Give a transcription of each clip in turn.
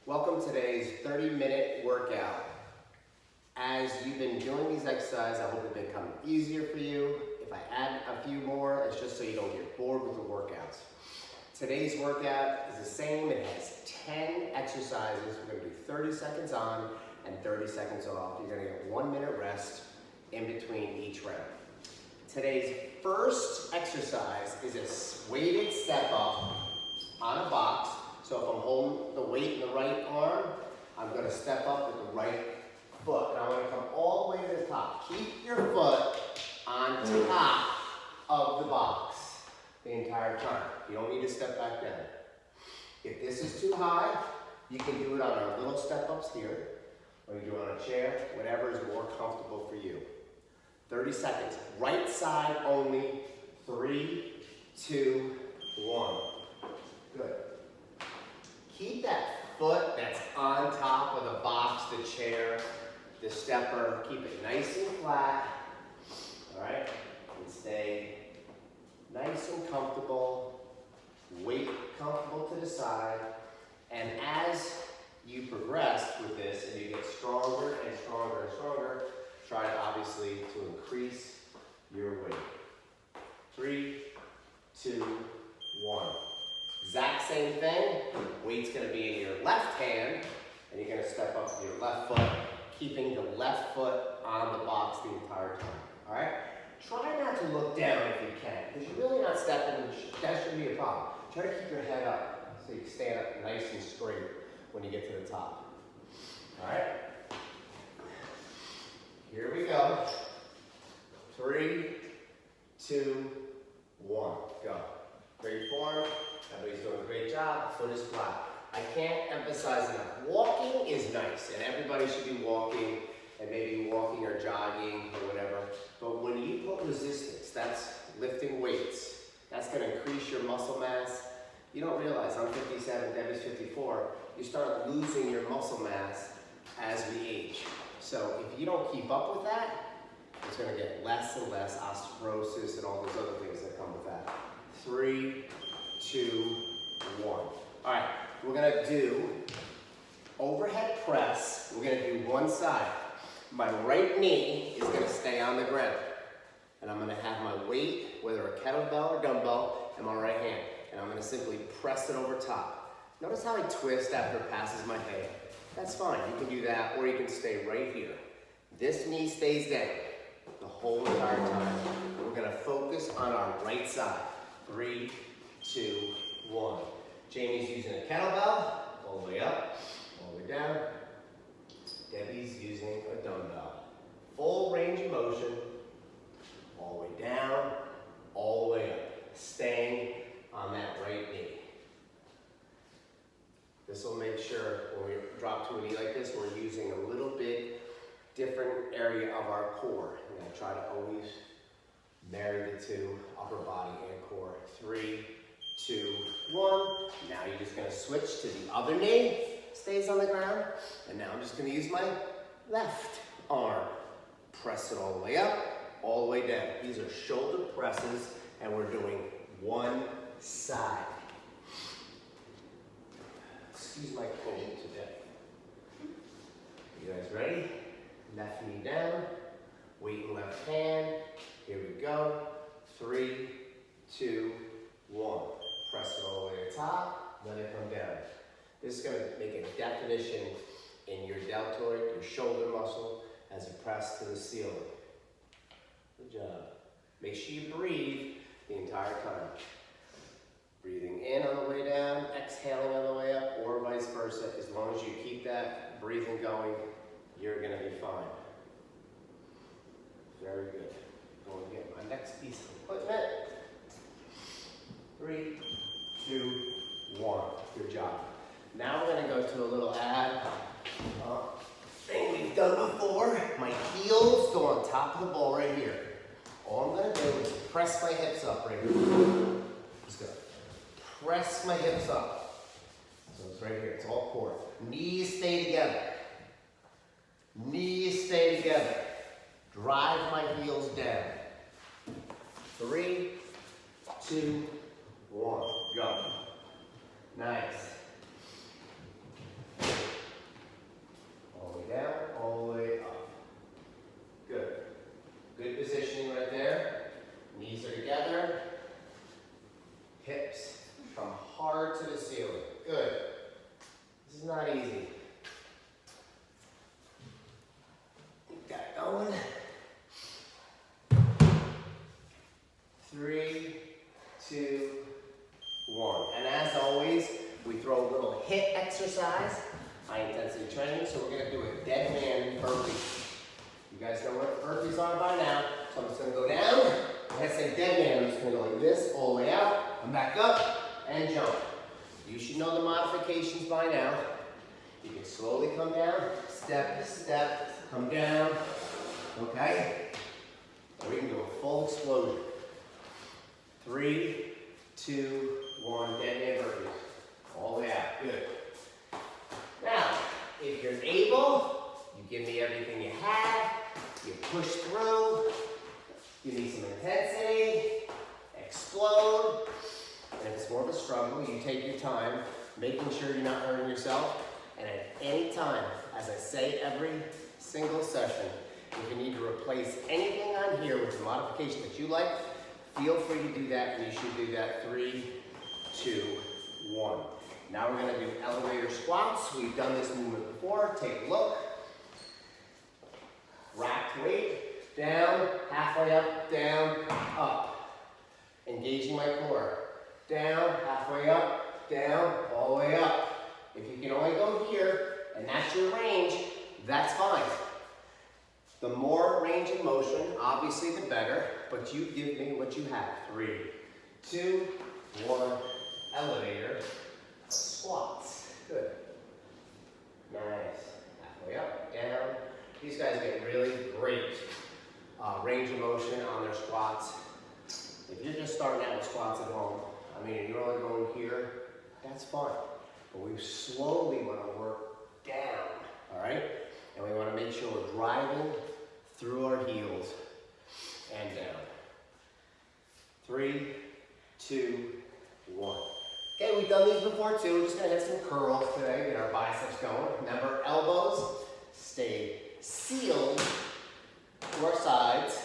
Welcome to today's 30-minute workout. As you've been doing these exercises, I hope they become easier for you. If I add a few more, it's just so you don't get bored with the workouts. Today's workout is the same. It has 10 exercises. We're going to do 30 seconds on and 30 seconds off. You're going to get 1 minute rest in between each round. Today's first exercise is a weighted step up on a box. So if I'm holding the weight in the right arm, I'm going to step up with the right foot. And I'm going to come all the way to the top. Keep your foot on top of the box the entire time. You don't need to step back down. If this is too high, you can do it on our little step-ups here, or you can do it on a chair, whatever is more comfortable for you. 30 seconds. Right side only. 3, 2, 1. Good. Keep that foot that's on top of the box, the chair, the stepper. Keep it nice and flat. All right? And stay nice and comfortable. Weight comfortable to the side. And as you progress with this and you get stronger and stronger and stronger, try obviously to increase your weight. 3, 2, 1. Exact same thing. Weight's going to be in your left hand, and you're going to step up with your left foot, keeping the left foot on the box the entire time. All right? Try not to look down if you can, because you're really not stepping. That shouldn't be a problem. Try to keep your head up so you stand up nice and straight when you get to the top. All right? Here we go. 3, 2, 1. Go. Great form. Everybody's doing a great job. Foot is flat. I can't emphasize enough. Walking is nice, and everybody should be walking, and maybe walking or jogging or whatever. But when you put resistance, that's lifting weights. That's going to increase your muscle mass. You don't realize, I'm 57, Debbie's 54. You start losing your muscle mass as we age. So if you don't keep up with that, it's going to get less and less osteoporosis and all those other things that come with that. 3, 2, 1. All right, we're going to do overhead press. We're going to do one side. My right knee is going to stay on the ground. And I'm going to have my weight, whether a kettlebell or dumbbell, in my right hand. And I'm going to simply press it over top. Notice how I twist after it passes my head. That's fine. You can do that, or you can stay right here. This knee stays down the whole entire time. We're going to focus on our right side. 3, 2, 1. Jamie's using a kettlebell, all the way up, all the way down. Debbie's using a dumbbell. Full range of motion, all the way down, all the way up. Staying on that right knee. This will make sure when we drop to a knee like this, we're using a little bit different area of our core. We're going to try to always marry the two, upper body and core. 3, 2, 1. Now you're just going to switch to the other knee. Stays on the ground. And now I'm just going to use my left arm. Press it all the way up, all the way down. These are shoulder presses, and we're doing one side. Excuse my cold today. You guys ready? Left knee down. Weight in left hand. Here we go. 3, 2, 1. Press it all the way to the top. Let it come down. This is going to make a definition in your deltoid, your shoulder muscle, as you press to the ceiling. Good job. Make sure you breathe the entire time. Breathing in on the way down, exhaling on the way up, or vice versa. As long as you keep that breathing going, you're going to be fine. Very good. Going to get my next piece of equipment. 3, 2, 1. Good job. Now we're going to go to a little ab thing we've done before. My heels go on top of the ball right here. All I'm going to do is press my hips up right here. Just going to press my hips up. So it's right here. It's all core. Knees stay together. Knees stay together. Drive my heels down. 3, 2, 1. Go. Nice. not easy. Keep that going. 3, 2, 1. And as always, we throw a little HIIT exercise, high intensity training. So we're gonna do a dead man burpee. You guys know what burpees are by now. So I'm just gonna go down. When I say dead man, I'm just gonna go like this, all the way out, come back up, and jump. You should know the modifications by now. You can slowly come down, step, step, come down, okay? Or we can do a full explosion. 3, 2, 1, dead man burpees. All the way out, good. Now, if you're able, you give me everything you have, you push through, you need some intensity, explode, and if it's more of a struggle, you take your time, making sure you're not hurting yourself, and at any time, as I say every single session, if you need to replace anything on here with a modification that you like, feel free to do that, and you should do that. 3, 2, 1. Now we're gonna do elevator squats. We've done this movement before. Take a look. Racked weight, down, halfway up, down, up. Engaging my core. Down, halfway up, down, all the way up. If you can only go here, and that's your range, that's fine. The more range of motion, obviously the better, but you give me what you have. 3, 2, 1, elevator, squats. Good. Nice. Halfway up, down. These guys get really great range of motion on their squats. If you're just starting out with squats at home, I mean, you're only going here, that's fine. But we slowly want to work down, all right? And we want to make sure we're driving through our heels and down. 3, 2, 1. Okay, we've done these before too. We're just going to hit some curls today, get our biceps going. Remember, elbows stay sealed to our sides.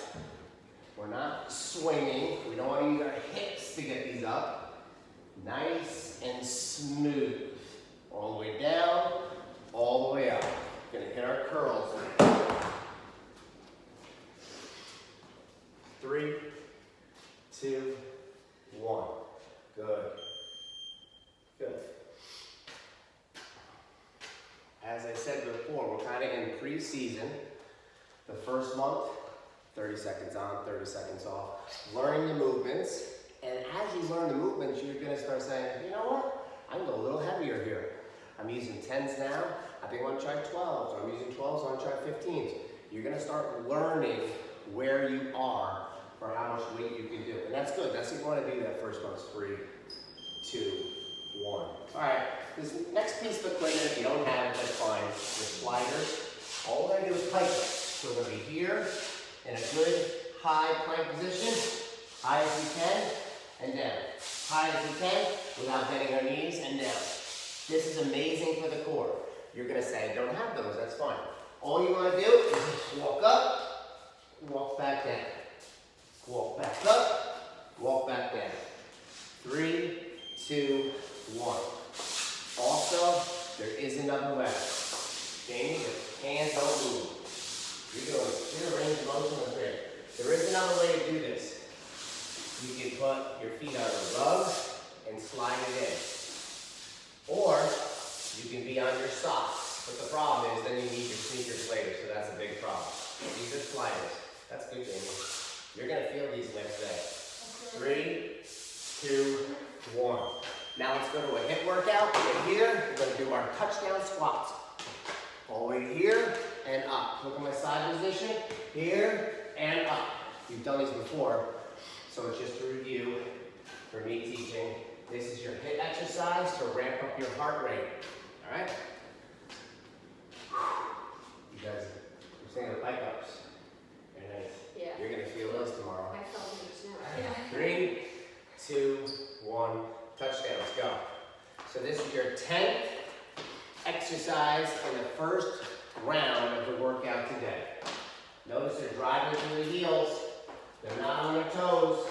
We're not swinging. We don't want to use our hips to get these up. Nice and smooth. All the way down, all the way up. We're going to hit our curls. 3, 2, 1. Good. Good. As I said before, we're kind of in pre-season. The first month, 30 seconds on, 30 seconds off. Learning the movements. And as you learn the movements, you're going to start saying, you know what? I can go a little heavier here. I'm using 10s now. I think I want to try 12s. Or I'm using 12s, I want to try 15s. You're going to start learning where you are for how much weight you can do. And that's good. That's what you want to do that first month. 3, 2, 1. All right. This next piece of equipment, if you don't have it, that's fine. The sliders. All we're going to do is plank it. So we're going to be here in a good high plank position. High as we can, and down. High as we can, without bending our knees, and down. This is amazing for the core. You're going to say, I don't have those, that's fine. All you want to do is just walk up, walk back down. Walk back up, walk back down. 3, 2, 1. Also, there is another way. Jamie, the hands don't move. You're doing sheer range of motion with it. There is another way to do this. You can put your feet on the rug and slide it in. Or you can be on your socks. But the problem is then you need your sneakers later, so that's a big problem. These are sliders. That's good, Jamie. You're going to feel these next day. 3, 2, 1. Now let's go to a hip workout. Right here, we're going to do our touchdown squats. All the way here and up. Look at my side position. Here and up. You've done these before. So it's just a review for me teaching. This is your HIIT exercise to ramp up your heart rate. All right? You guys are saying the bike ups. Very nice. Yeah. You're going to feel those tomorrow. I felt them just now. Yeah. 3, 2, 1. Touchdowns. Go. So this is your 10th exercise in the first round of the workout today. Notice they're driving through the heels. They're not on their toes.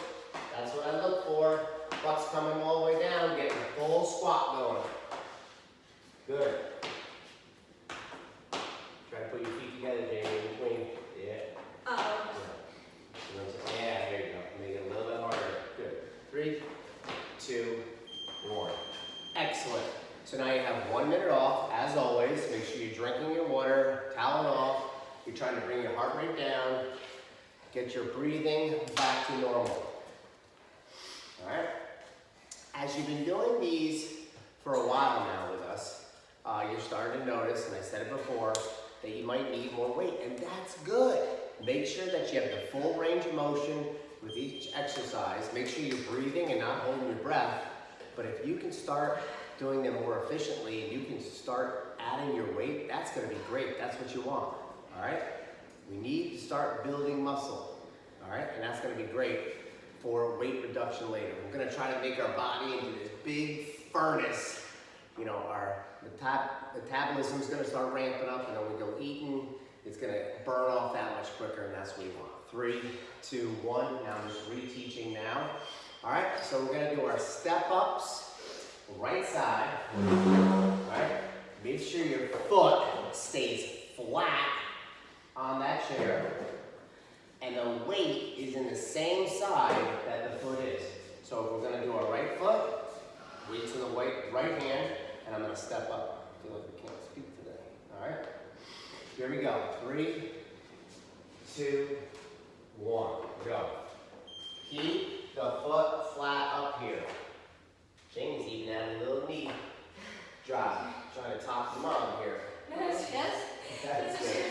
That's what I look for. Butt's coming all the way down, getting a full squat going. Good. it off, as always. Make sure you're drinking your water, toweling off. You're trying to bring your heart rate down. Get your breathing back to normal. All right? As you've been doing these for a while now with us, you're starting to notice, and I said it before, that you might need more weight, and that's good. Make sure that you have the full range of motion with each exercise. Make sure you're breathing and not holding your breath. But if you can start doing them more efficiently and you can start adding your weight, that's going to be great. That's what you want. All right? We need to start building muscle. All right? And that's going to be great for weight reduction later. We're going to try to make our body into this big furnace. You know, the metabolism is going to start ramping up, and then we go eating. It's going to burn off that much quicker, and that's what we want. 3, 2, 1. Now I'm just reteaching now. All right, so we're going to do our step ups, right side. All right, make sure your foot stays flat on that chair, and the weight is in the same side that the foot is. So we're going to do our right foot, weight to the right hand, and I'm going to step up. I feel like we can't speak today. All right, here we go. 3, 2, 1, go. Keep the foot flat up here. Jamie's even adding a little knee drop, trying to top them on here. Yes. That's good.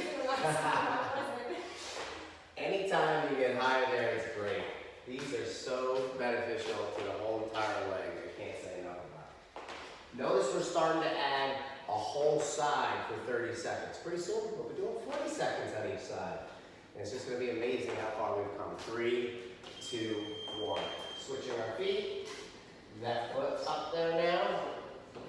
Anytime you get higher there, it's great. These are so beneficial to the whole entire leg. I can't say enough about it. Notice we're starting to add a whole side for 30 seconds. Pretty soon, we'll be doing 40 seconds on each side. And it's just going to be amazing how far we've come. 3, 2, 1. Switching our feet. Left foot's up there now.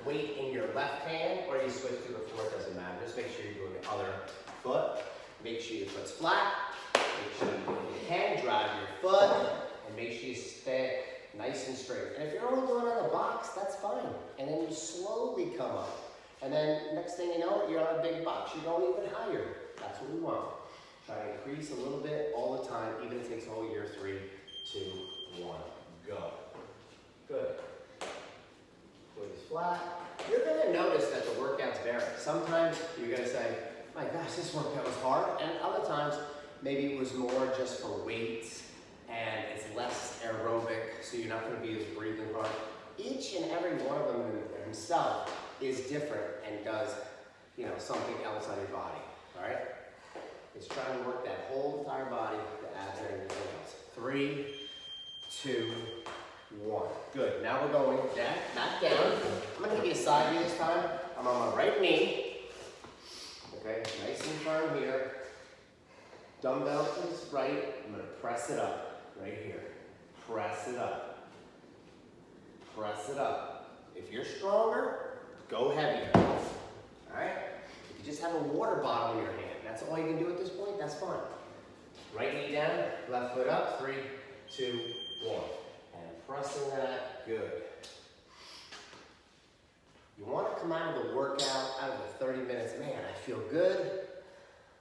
Weight in your left hand, or you switch to the foot, doesn't matter. Just make sure you're doing the other foot. Make sure your foot's flat. Make sure you can drive your foot, and make sure you stay nice and straight. And if you're only doing on the box, that's fine. And then you slowly come up. And then next thing you know, you're on a big box. You're going even higher. That's what we want. Try to increase a little bit all the time, even if it takes a whole year. 3, 2, 1, go. Good. Foot is flat. You're going to notice that the workouts vary. Sometimes you're going to say, my gosh, this workout was hard. And other times, maybe it was more just for weights and it's less aerobic, so you're not going to be as breathing hard. Each and every one of them himself is different and does, you know, something else on your body. All right? It's trying to work that whole entire body, the abs and everything else. 3, 2, 1. Good. Now we're going back down. I'm going to give you a side view this time. I'm on my right knee. Okay, nice and firm here. Dumbbell to the right. I'm going to press it up right here. Press it up. Press it up. If you're stronger, go heavier. All right? If you just have a water bottle in your hand, that's all you can do at this point, that's fine. Right knee down, left foot up. 3, 2, 1. And pressing that, good. You want to come out of the workout, out of the 30 minutes, man, I feel good.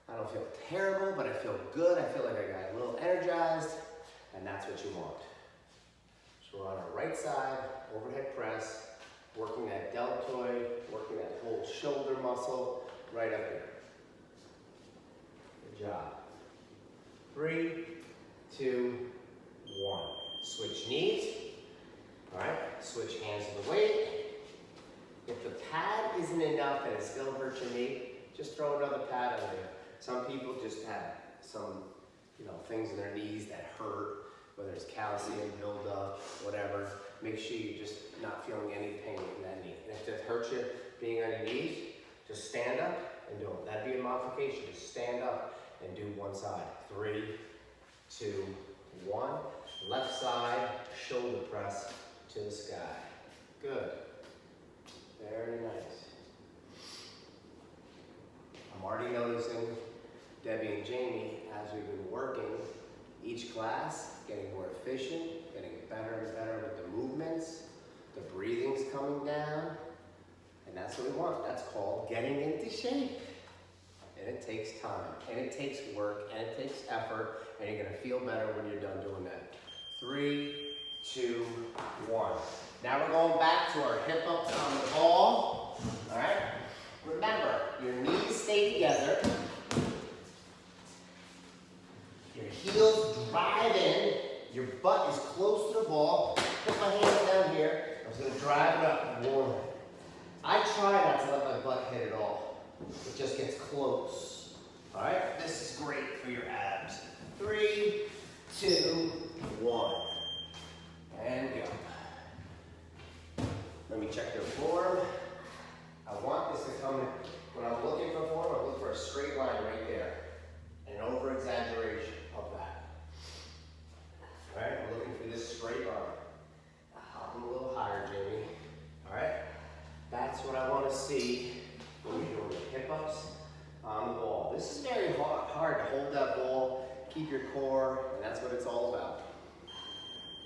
I don't feel terrible, but I feel good. I feel like I got a little energized, and that's what you want. So we're on our right side, overhead press, working that deltoid, working that whole shoulder muscle right up here. Good job. 3, 2, 1. Switch knees. All right, switch hands to the weight. If the pad isn't enough and it still hurts your knee, just throw another pad on there. Some people just have some, things in their knees that hurt, whether it's calcium buildup, whatever. Make sure you're just not feeling any pain in that knee. And if it hurts you being on your knees, just stand up and do it. That'd be a modification. Just stand up and do one side. 3, 2, 1. Left side, shoulder press to the sky. Good. Very nice. I'm already noticing Debbie and Jamie, as we've been working each class, getting more efficient, getting better and better with the movements, the breathing's coming down, and that's what we want. That's called getting into shape. And it takes time, and it takes work, and it takes effort, and you're gonna feel better when you're done doing that. 3, 2, 1. Now we're going back to our hip ups on the ball. All All right? Remember, your knees stay together. Your heels drive in. Your butt is close to the ball. Put my hands down here. I'm just going to drive it up. 1. I try not to let my butt hit at all. It just gets close. All right? This is great for your abs. 3, 2, 1. And go. Let me check your form. I want this to come, when I'm looking for form, I'm looking for a straight line right there. An over-exaggeration of that. All right, I'm looking for this straight line. Hop a little higher, Jamie. All right, that's what I want to see when you're doing the hip-ups on the ball. This is very hard to hold that ball, keep your core, and that's what it's all about.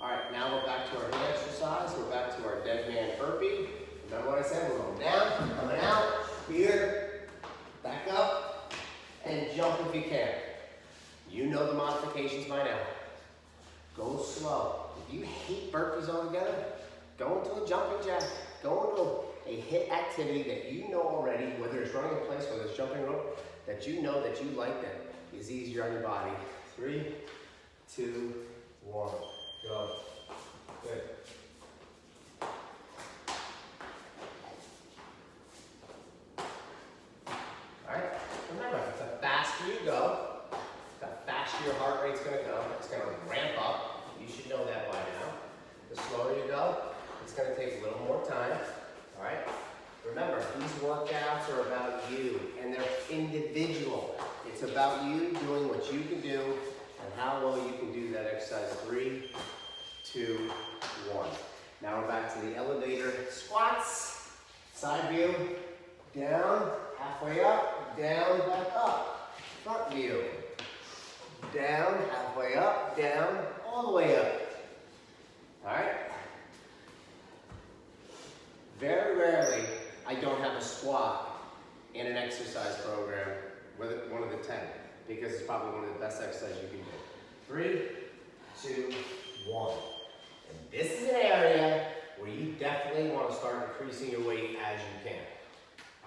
All right, now we're back to our hip exercise. We're back to our dead man burpee. Remember what I said? We're going down, coming out, here, back up, and jump if you can. You know the modifications by now. Go slow. If you hate burpees altogether, go into a jumping jack. Go into a HIIT activity that you know already, whether it's running in place, whether it's jumping rope, that you know that you like that is easier on your body. 3, 2, 1. Go. Good. Alright, remember, the faster you go, the faster your heart rate's going to go. It's going to ramp up. You should know that by now. The slower you go, it's going to take a little more time. Alright? Remember, these workouts are about you, and they're individual. It's about you doing what you can do and how well you can do that exercise. 3, 2, 1. Now we're back to the elevator squats. Side view, down, halfway up, down, back up. Front view, down, halfway up, down, all the way up. All right? Very rarely, I don't have a squat in an exercise program, one of the 10, because it's probably one of the best exercises you can do. 3, 2, 1. And this is an area where you definitely want to start increasing your weight as you can.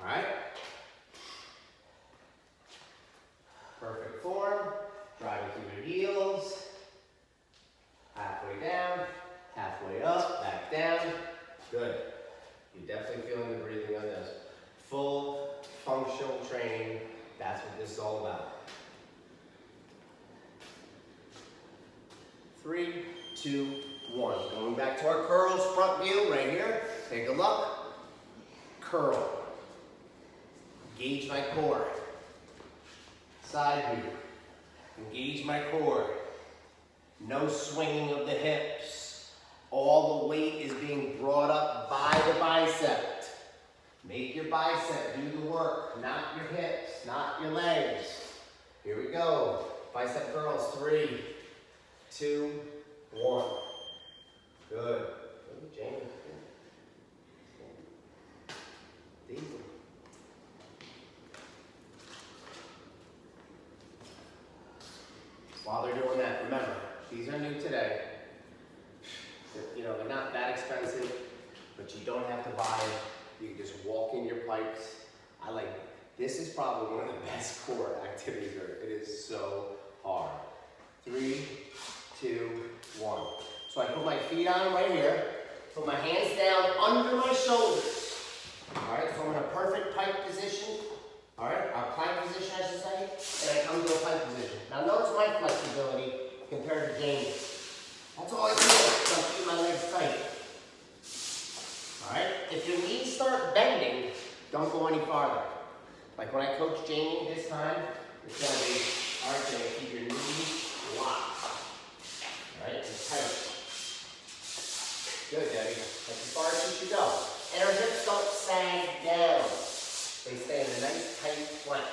All right? Perfect form. Driving through your heels. Halfway down, halfway up, back down. Good. You're definitely feeling the breathing on this. Full functional training. That's what this is all about. 3, 2, 1. Going back to our curls, front view right here. Take a look. Curl. Engage my core. Side view. Engage my core. No swinging of the hips. All the weight is being brought up by the bicep. Make your bicep do the work, not your hips, not your legs. Here we go. Bicep curls. 3, 2, 1. Good. Ooh, James. Easy. While they're doing that, remember, these are new today. They're not that expensive, but you don't have to buy them. You can just walk in your pipes. This is probably one of the best core activities there. It is so hard. 3, 2, 1. So I put my feet on right here, put my hands down under my shoulders. All right, so I'm in a perfect pike position. All right, a plank position, I should say, and I come to a plank position. Now notice my flexibility compared to Jamie's. That's all I do. So I'm keeping my legs tight. All right, if your knees start bending, don't go any farther. Like when I coach Jamie this time, it's going to be, all right, Jamie, keep your knees locked. All right, and tight. Good, Debbie. That's as far as you should go. And our hips don't sag down. They stay in a nice, tight plank.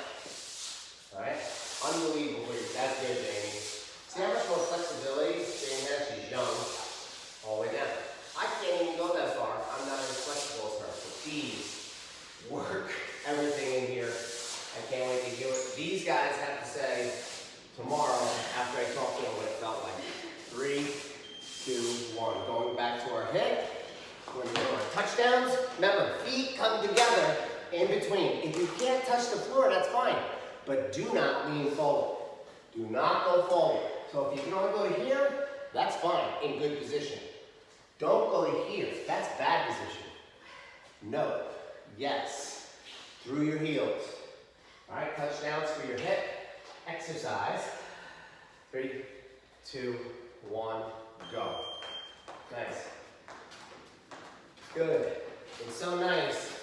All right? Unbelievable. That's good, Jamie. See how much more flexibility Jamie has? She's young. All the way down. I can't even go that far. I'm not as flexible as her. So please, work everything in here. I can't wait to hear it. These guys have to say tomorrow, after I talk to them, what it felt like. 3, 2, 1. Going back to our hip. When we're doing our touchdowns, remember, feet come together in between. If you can't touch the floor, that's fine. But do not lean forward. Do not go forward. So if you can only go to here, that's fine, in good position. Don't go to here, that's bad position. No, yes, through your heels. All right, touchdowns for your hip exercise. 3, 2, 1, go. Nice. Good. It's so nice.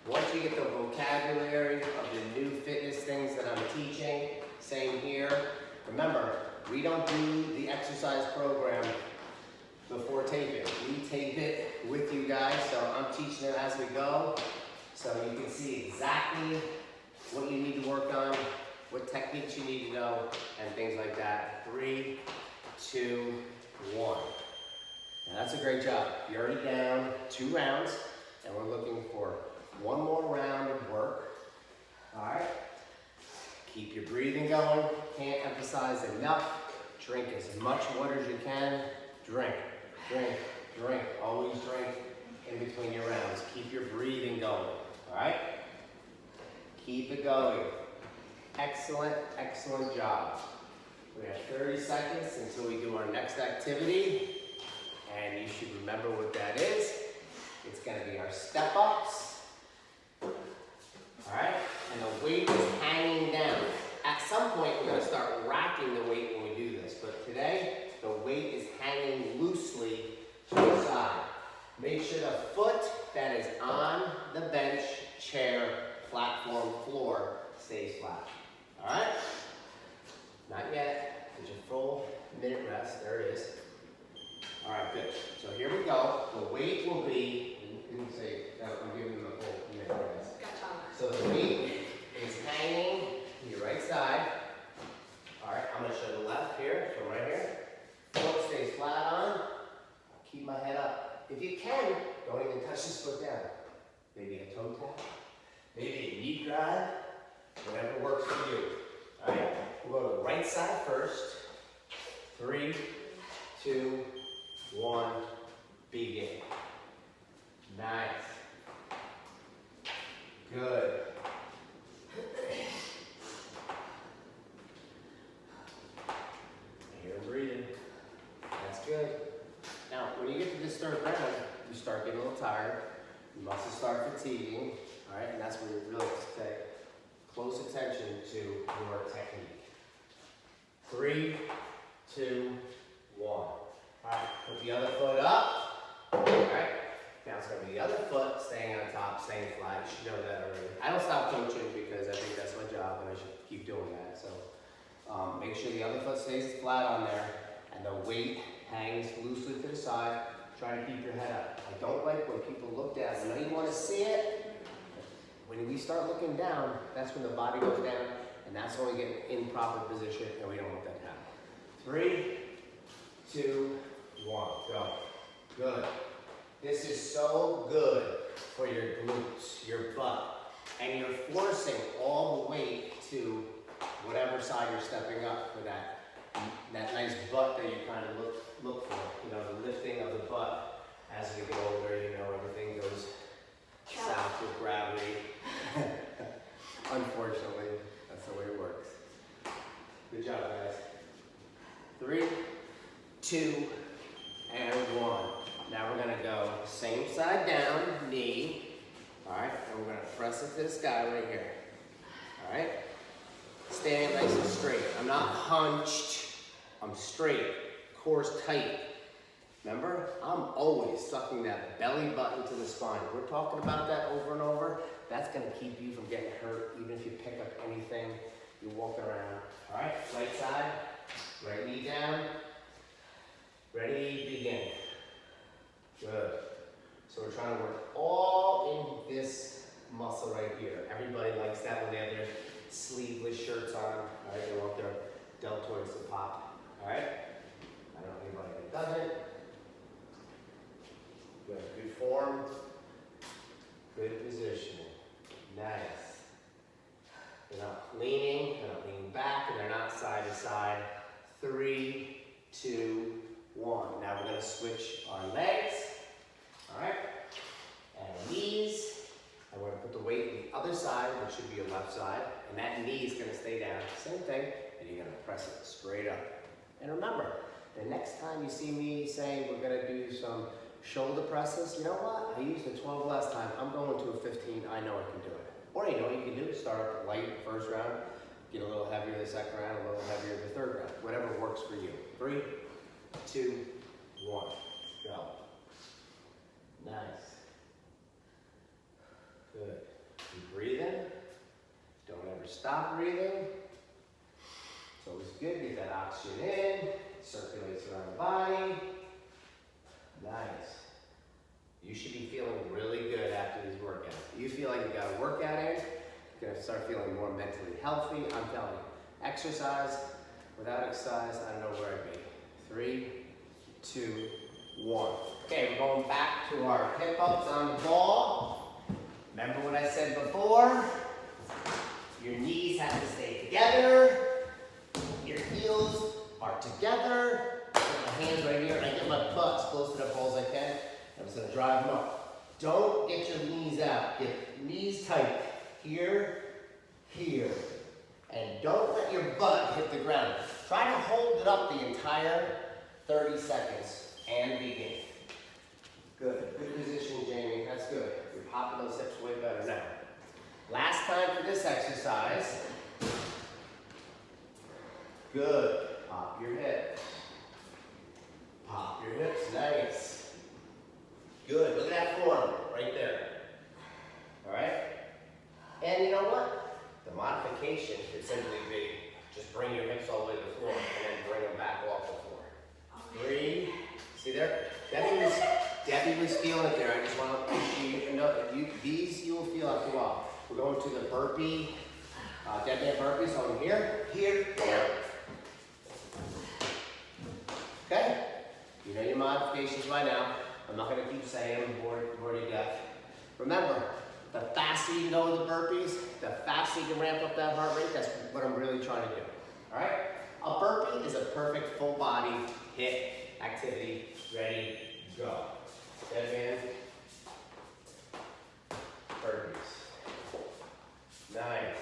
Once you get the vocabulary of the new fitness things that I'm teaching, same here. Remember, we don't do the exercise program before taping. We tape it with you guys, so I'm teaching it as we go. So you can see exactly what you need to work on, what techniques you need to know, and things like that. 3, 2, 1. Now that's a great job. You're already down 2 rounds, and we're looking for 1 more round of work. All right? Keep your breathing going. Can't emphasize enough. Drink as much water as you can. Drink, drink, drink. Always drink in between your rounds. Keep your breathing going. All right? Keep it going. Excellent, excellent job. We have 30 seconds until we do our next activity. And you should remember what that is. It's going to be our step-ups. All right? And the weight is hanging down. At some point, we're going to start racking the weight when we do this. But today, the weight is hanging loosely to the side. Make sure the foot that is on the bench, chair, platform, floor stays flat. All right? Not yet. Get your full minute rest. There it is. All right, good. So here we go. The weight will be, you can say, I'm giving them a full minute rest. So the weight is hanging to your right side. All right, I'm going to show the left here. So right here. Foot stays flat on. Keep my head up. If you can, don't even touch this foot down. Maybe a toe tap. Maybe a knee drive. Whatever works for you. All right, we'll go to the right side first. 3, 2, 1, begin. Nice. Good. I hear him breathing. That's good. Now, when you get to this third round, you start getting a little tired. Your muscles start fatiguing. All right, and that's where you really pay close attention to your technique. 3, 2, 1. All right, put the other foot up. All right, now it's going to be the other foot staying on top, staying flat. You should know that already. I don't stop coaching because I think that's my job and I should keep doing that. So make sure the other foot stays flat on there and the weight hangs loosely to the side. Try to keep your head up. I don't like when people look down. I know you want to see it. When we start looking down, that's when the body goes down and that's when we get in proper position and we don't want that to happen. 3, 2, 1, go. Good. This is so good for your glutes, your butt, and you're forcing all the weight to whatever side you're stepping up for that nice butt that you kind of look for. You know, the lifting of the butt as we get older. You know, everything goes south with gravity. Unfortunately, that's the way it works. Good job, guys. 3, 2, and 1. Now we're going to go same side down, knee. All right, and we're going to press it to the sky right here. All right, standing nice and straight. I'm not hunched. I'm straight, core's tight. Remember, I'm always sucking that belly button to the spine. We're talking about that over and over. That's going to keep you from getting hurt, even if you pick up anything, you walk around. All right, right side, right knee down. Ready, begin. Good. So we're trying to work all in this muscle right here. Everybody likes that when they have their sleeveless shirts on. All right, they want their deltoids to pop. All right? I don't know anybody that doesn't. Good. Good form. Good positioning. Nice. They're not leaning back, and they're not side to side. 3, 2, 1. Now we're going to switch our legs. All right? And knees. And we're going to put the weight in the other side, which should be your left side, and that knee is gonna stay down. Same thing, and you're gonna press it straight up. And remember, the next time you see me saying we're gonna do some shoulder presses, you know what? I used a 12 last time. I'm going to a 15. I know I can do it. Or you know what you can do? Start up light the first round, get a little heavier the second round, a little heavier the third round. Whatever works for you. 3, 2, 1, go. Nice. Good. Keep breathing. Don't ever stop breathing. It's always good. Get that oxygen in. Circulates around the body. Nice. You should be feeling really good after these workouts. You feel like you got a workout in, you're gonna start feeling more mentally healthy. I'm telling you, exercise, without exercise, I don't know where I'd be. 3, 2, 1. Okay, we're going back to our hip ups on the ball. Remember what I said before? Your knees have to stay together. Your heels are together. Put my hands right here, and I get my butt as close to the ball as I can. I'm just gonna drive them up. Don't get your knees out. Get knees tight. Here, here. And don't let your butt hit the ground. Try to hold it up the entire 30 seconds and begin. Good. Good position, Jamie. That's good. You're popping those hips way better now. Last time for this exercise. Good. Pop your hips. Pop your hips. Nice. Good. Look at that form right there. All right? And you know what? The modification could simply be just bring your hips all the way to the floor and then bring them back off the floor. 3. See there? Debbie was feeling it there. I just want to know these you will feel after a while. We're going to the burpee. Debbie and burpee. So I'm here, here, there. Okay? You know your modifications by now. I'm not going to keep saying I'm bored to death. Remember, the faster you go with the burpees, the faster you can ramp up that heart rate. That's what I'm really trying to do. All right? A burpee is a perfect full body HIIT activity. Ready, go. Dead man. Burpees. Nice.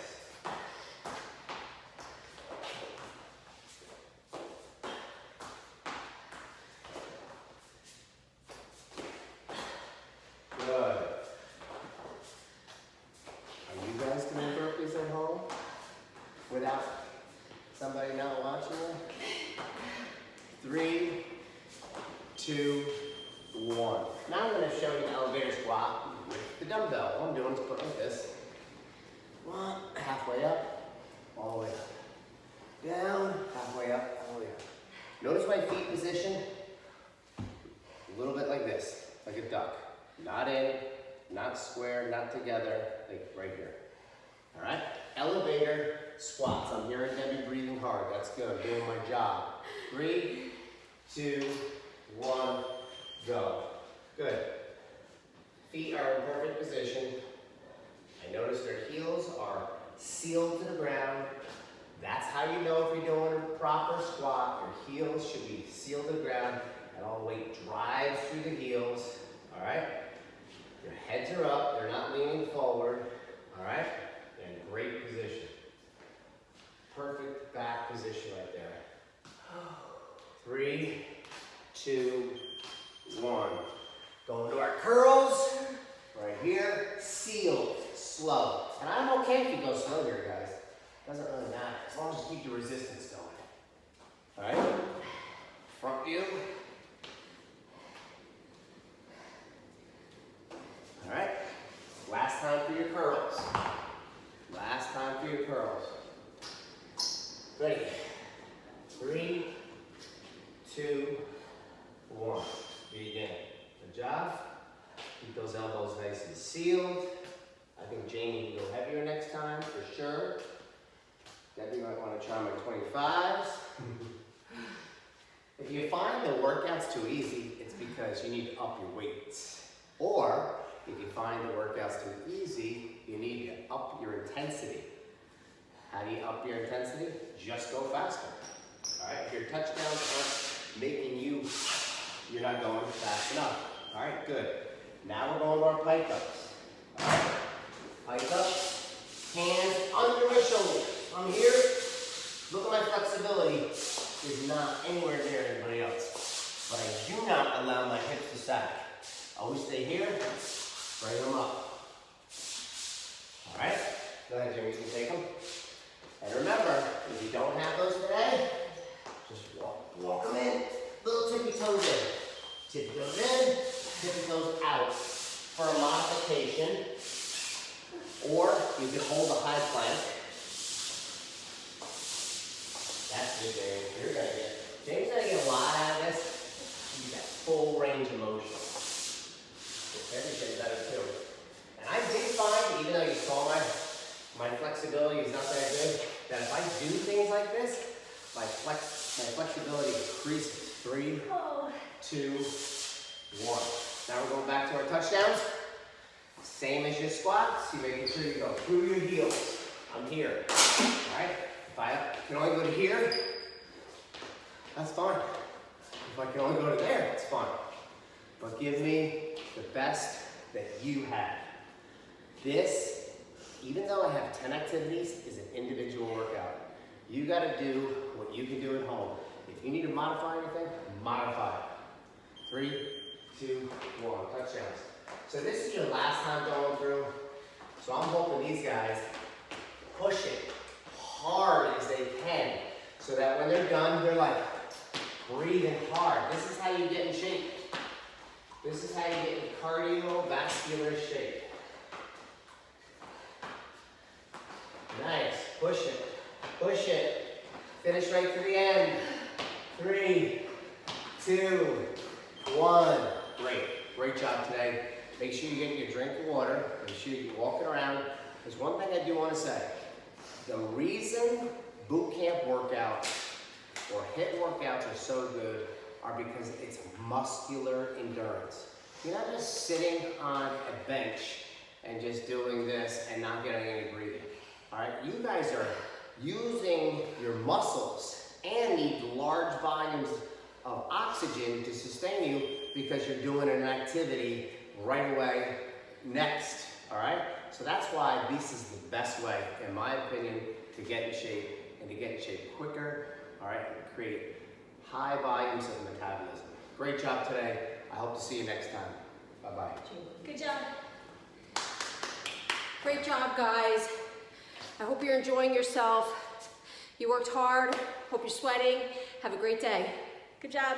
Without somebody not watching you. 3, 2, 1. Now I'm going to show you an elevator squat with the dumbbell. All I'm doing is put like this. 1, halfway up, all the way up. Down, halfway up, all the way up. Notice my feet position. A little bit like this, like a duck. Not in, not square, not together, like right here. All right? Elevator squats. I'm hearing Debbie breathing hard. That's good. I'm doing my job. 3, 2, 1, go. Good. Feet are in perfect position. I notice their heels are sealed to the ground. That's how you know if you're doing a proper squat. Your heels should be sealed to the ground and all the weight drives through the heels. All right? Your heads are up. They're not leaning forward. All right? And great position. Perfect back position right there. 3, 2, 1. Going to our curls. Right here. Sealed. Slow. And I'm okay if you go slow here, guys. Doesn't really matter. As long as you keep the resistance going. Alright? Front view. Alright? Last time for your curls. Last time for your curls. Ready? 3, 2, 1. Begin. Good job. Keep those elbows nice and sealed. I think Jamie can go heavier next time for sure. Debbie might want to try my 25s. If you find the workouts too easy, it's because you need to up your weights. Or if you find the workouts too easy, you need to up your intensity. How do you up your intensity? Just go faster. All right, if your touchdowns aren't making you're not going fast enough. All right, good. Now we're going to our pike ups. All right, pike ups. I'm here. Look at my flexibility. Is not anywhere near anybody else. But I do not allow my hips to sag. Always stay here. Bring them up. All right? Go ahead, Jimmy. You can take them. And remember, if you don't have those today, just walk them in. Little tippy toes in. Tippy toes in, tippy toes out. For a modification, or you can hold a high plank. That's good, James. You're gonna get. James is gonna get a lot out of this. You got full range of motion. Everything's better too. And I did find, even though you saw my flexibility is not that good, that if I do things like this, my flexibility increases. 3, 2, 1. Now we're going back to our touchdowns. Same as your squats. You're making sure you go through your heels. I'm here. All right? If I can only go to here, that's fine. If I can only go to there, it's fine. But give me the best that you have. This, even though I have 10 activities, is an individual workout. You got to do what you can do at home. If you need to modify anything, modify it. 3, 2, 1, touchdowns. So this is your last time going through. So I'm hoping these guys push it hard as they can so that when they're done, they're like breathing hard. This is how you get in shape. This is how you get in cardiovascular shape. Nice, push it, push it. Finish right to the end. 3, 2, 1. Great job today. Make sure you get your drink of water. Make sure you're walking around. There's one thing I do want to say. The reason boot camp workouts or HIIT workouts are so good are because it's muscular endurance. You're not just sitting on a bench and just doing this and not getting any breathing. All right, you guys are using your muscles and need large volumes of oxygen to sustain you because you're doing an activity right away next, all right? So that's why this is the best way, in my opinion, to get in shape and to get in shape quicker, all right, and create high volumes of metabolism. Great job today. I hope to see you next time. Bye-bye. Good job. Great job, guys. I hope you're enjoying yourself. You worked hard. Hope you're sweating. Have a great day. Good job.